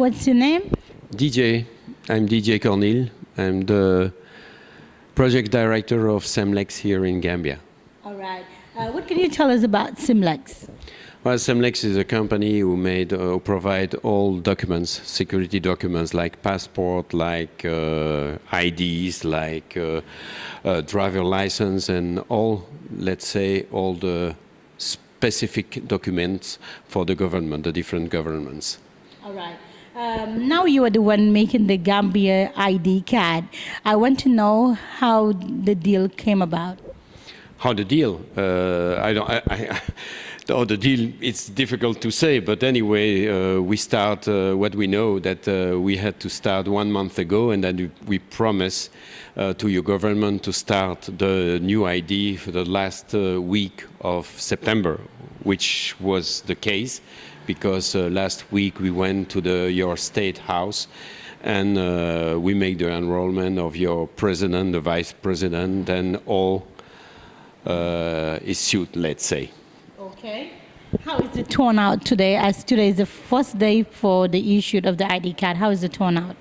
what's your name? DJ. I'm DJ Cornil. I'm the project director of Semlex here in Gambia. All right. What can you tell us about Semlex? Well, Semlex is a company who provide all documents, security documents like passport, like IDs, like driver license, and all, let's say, all the specific documents for the government, the different governments. All right. Now you are the one making the Gambia ID card. I want to know how the deal came about. How the deal? The deal, it's difficult to say, but anyway, we start what we know that we had to start 1 month ago, and then we promise to your government to start the new ID for the last week of September, which was the case because last week we went to your state house and we made the enrollment of your president, the vice president, and all issued, let's say. Okay. How is the turnout today? As today is the first day for the issue of the ID card, how is the turnout?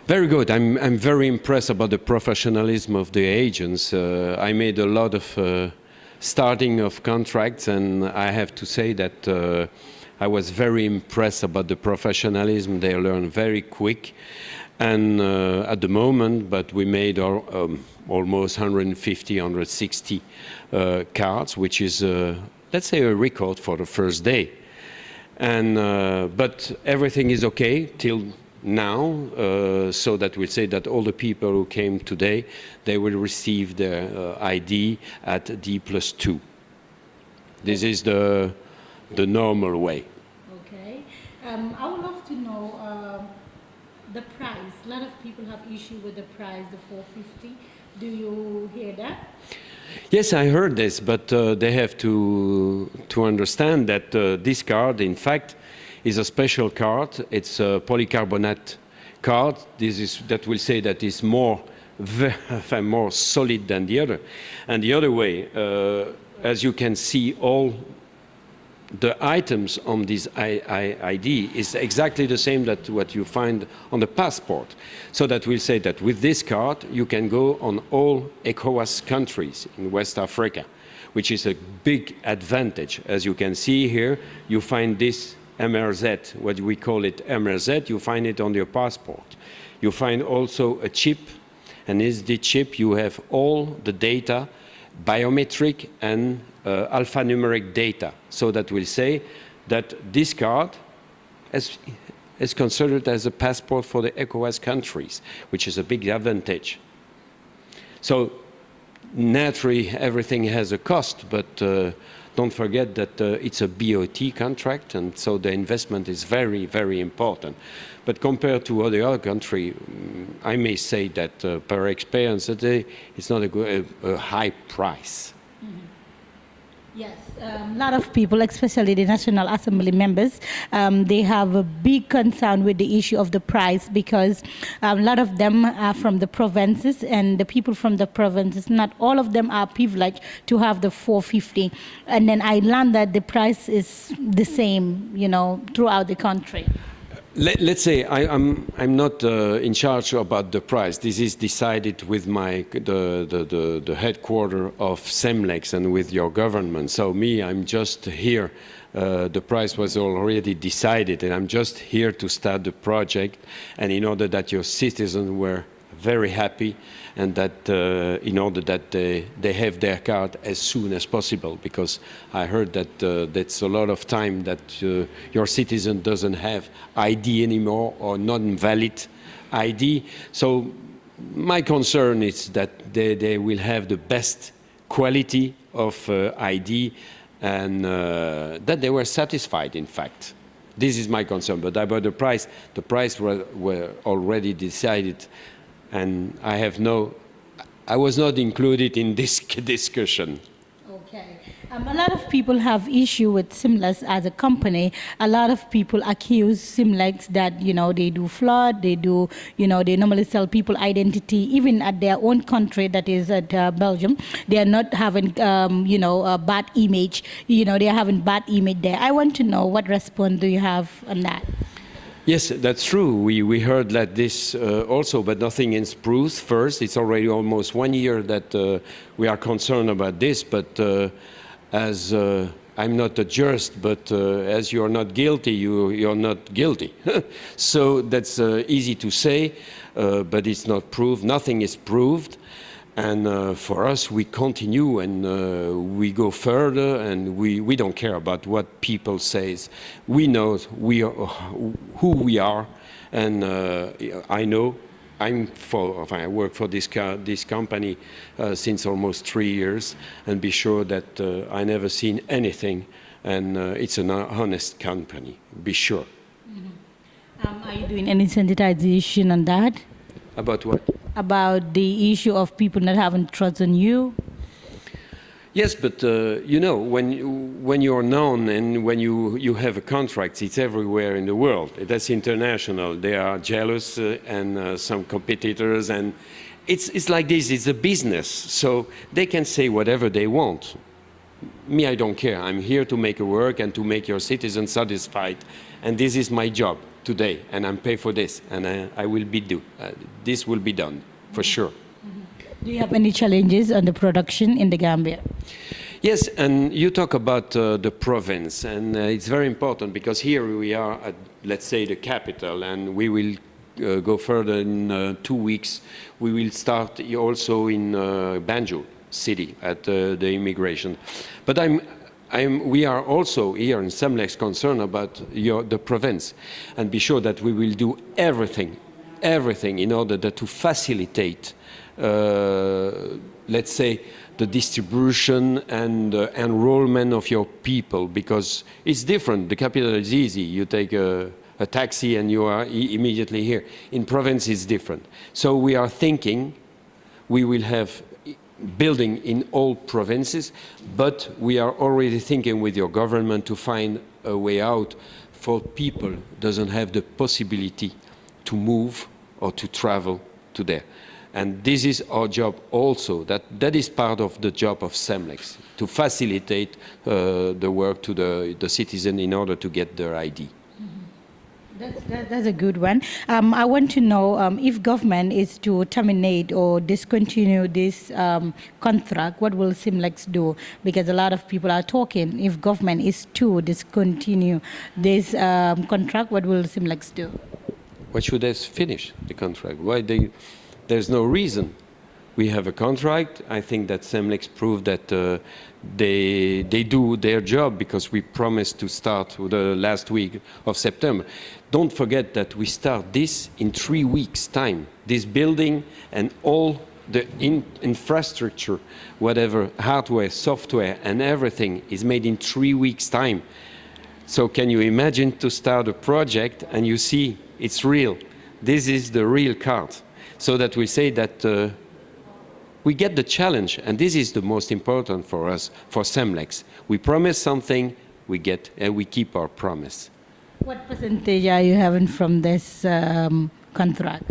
Very good. I'm very impressed about the professionalism of the agents. I made a lot of starting of contracts, and I have to say that I was very impressed about the professionalism. They learn very quick, and at the moment, but we made almost 150, 160 cards, which is let's say a record for the first day. And but everything is okay till now, so that we'll say that all the people who came today, they will receive their ID at D+2. This is the normal way. Okay. I would love to know the price. A lot of people have issue with the price, the 450. Do you hear that? Yes, I heard this, but they have to understand that this card, in fact, is a special card. It's a polycarbonate card. That will say that is more solid than the other. And the other way, as you can see, all the items on this ID is exactly the same that what you find on the passport. So that will say that with this card, you can go on all ECOWAS countries in West Africa, which is a big advantage. As you can see here, you find this MRZ, what we call it MRZ, you find it on your passport. You find also a chip, and in the chip you have all the data, biometric and alphanumeric data. So that will say that this card is considered as a passport for the ECOWAS countries, which is a big advantage. So naturally, everything has a cost, but don't forget that it's a BOT contract, and so the investment is very, very important. But compared to other countries, I may say that per experience today, it's not a high price. Mm-hmm. Yes, a lot of people, especially the National Assembly members, they have a big concern with the issue of the price because a lot of them are from the provinces, and the people from the provinces, not all of them are privileged to have the 450. And then I learned that the price is the same, throughout the country. Let's say I'm not in charge about the price. This is decided with the headquarter of Semlex and with your government. So I'm just here. The price was already decided, and I'm just here to start the project. And in order that your citizens were very happy, and that in order that they have their card as soon as possible, because I heard that that's a lot of time that your citizen doesn't have ID anymore or non-valid ID. So my concern is that they will have the best quality of ID, and that they were satisfied, in fact. This is my concern. But about the price were already decided, and I was not included in this discussion. Okay. A lot of people have issue with Semlex as a company. A lot of people accuse Semlex that, they do fraud, they normally sell people identity, even at their own country, that is at Belgium. They are not having, a bad image. They are having bad image there. I want to know what response do you have on that? Yes, that's true. We heard that this also, but nothing is proved. First, it's already almost 1 year that we are concerned about this, but as I'm not a jurist, but as you're not guilty, you're not guilty. So that's easy to say, but it's not proved. Nothing is proved. And for us, we continue and we go further, and we don't care about what people say. We know who we are, and I know I work for this company since almost 3 years, and be sure that I never seen anything, and it's an honest company, be sure. Are you doing any sensitization on that? About what? About the issue of people not having trust in you? Yes, but you know, when you're known and when you have a contract, it's everywhere in the world. That's international. They are jealous and some competitors, and it's like this. It's a business, so they can say whatever they want. Me, I don't care. I'm here to make a work and to make your citizens satisfied, and this is my job today, and I'm paid for this, and I will this will be done for sure. Do you have any challenges on the production in the Gambia? Yes, and you talk about the province, and it's very important because here we are at, let's say, the capital, and we will go further in 2 weeks. We will start also in Banjul city at the immigration. But we are also here in Semlex concerned about the province, and be sure that we will do everything in order to facilitate, let's say, the distribution and enrollment of your people, because it's different. The capital is easy. You take a taxi and you are immediately here. In province, it's different. So we are thinking we will have building in all provinces, but we are already thinking with your government to find a way out for people who doesn't have the possibility to move or to travel to there. And this is our job also. That is part of the job of Semlex, to facilitate the work to the citizen in order to get their ID. That's a good one. I want to know if government is to terminate or discontinue this contract, what will Semlex do? Because a lot of people are talking, if government is to discontinue this contract, what will Semlex do? Why should they finish the contract? There's no reason. We have a contract. I think that Semlex proved that they do their job, because we promised to start the last week of September. Don't forget that we start this in 3 weeks' time. This building and all the infrastructure, whatever, hardware, software, and everything is made in 3 weeks' time. So can you imagine to start a project and you see it's real? This is the real card. So that we say that we get the challenge, and this is the most important for us, for Semlex. We promise something, we get, and we keep our promise. What percentage are you having from this contract?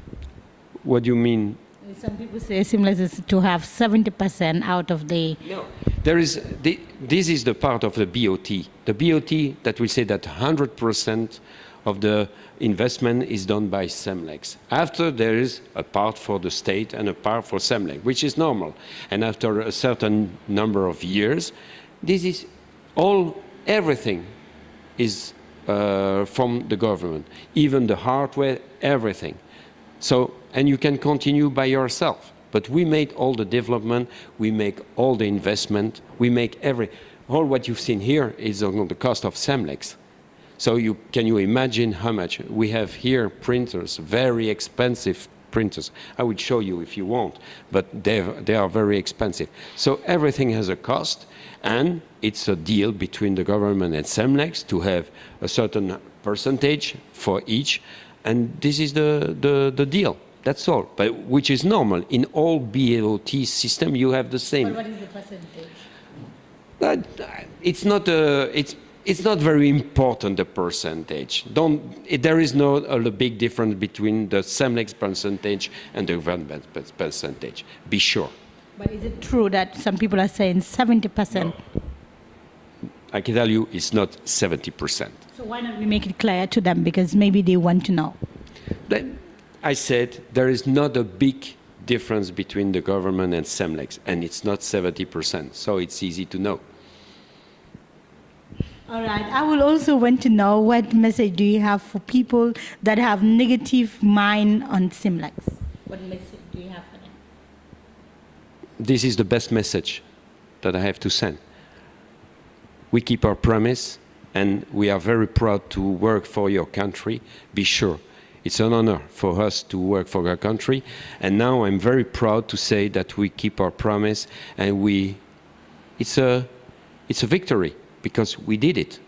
What do you mean? Some people say Semlex is to have 70% out of the... No, this is the part of the BOT. The BOT that will say that 100% of the investment is done by Semlex. After, there is a part for the state and a part for Semlex, which is normal. And after a certain number of years, this is everything is from the government, even the hardware, everything. So, and you can continue by yourself. But we made all the development, we make all the investment, we make all what you've seen here is on the cost of Semlex. So can you imagine how much? We have here printers, very expensive printers. I would show you if you want, but they are very expensive. So everything has a cost, and it's a deal between the government and Semlex to have a certain percentage for each, and this is the deal. That's all, but which is normal. In all BOT system, you have the same. What is the percentage? It's not very important, the percentage. There is no big difference between the Semlex percentage and the government percentage. Be sure. But is it true that some people are saying 70%? No. I can tell you it's not 70%. So why not we make it clear to them, because maybe they want to know. Then I said there is not a big difference between the government and Semlex, and it's not 70%, so it's easy to know. All right. I will also want to know what message do you have for people that have negative mind on Semlex? What message do you have for them? This is the best message that I have to send. We keep our promise, and we are very proud to work for your country. Be sure. It's an honor for us to work for our country. And now I'm very proud to say that we keep our promise, and it's a victory because we did it.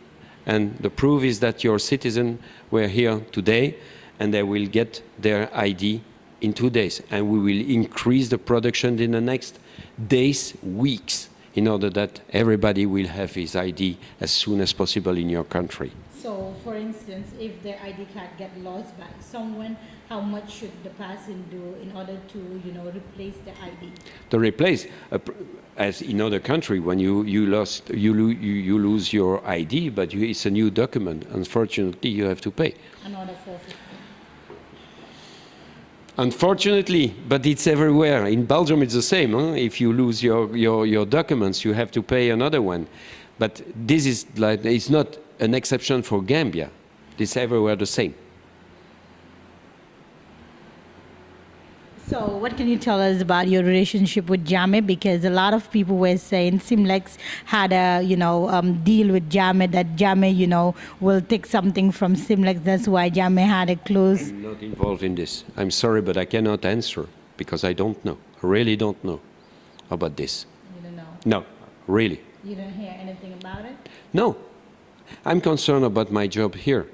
And the proof is that your citizens were here today, and they will get their ID in 2 days. And we will increase the production in the next days, weeks, in order that everybody will have his ID as soon as possible in your country. So, for instance, if their ID card get lost by someone, how much should the person do in order to, replace the ID? To replace, as in other country, when you lose your ID, but it's a new document. Unfortunately, you have to pay. Another 450. Unfortunately, but it's everywhere. In Belgium, it's the same. Huh? If you lose your documents, you have to pay another one. But this is like, it's not an exception for Gambia. It's everywhere the same. So, what can you tell us about your relationship with Jammeh? Because a lot of people were saying Semlex had a, deal with Jammeh, that Jammeh, will take something from Semlex. That's why Jammeh had a close. I'm not involved in this. I'm sorry, but I cannot answer because I don't know. I really don't know about this. You don't know? No, really. You don't hear anything about it? No. I'm concerned about my job here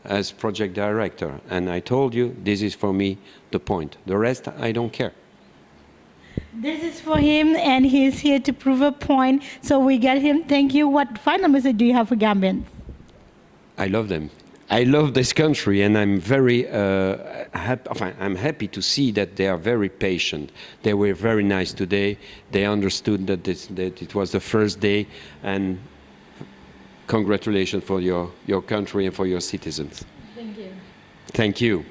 as project director, and I told you this is for me the point. The rest I don't care. This is for him, and he's here to prove a point. So we got him. Thank you. What final message do you have for Gambians? I love them. I love this country, and I'm very I'm happy to see that they are very patient. They were very nice today. They understood that it was the first day, and congratulations for your country and for your citizens. Thank you. Thank you.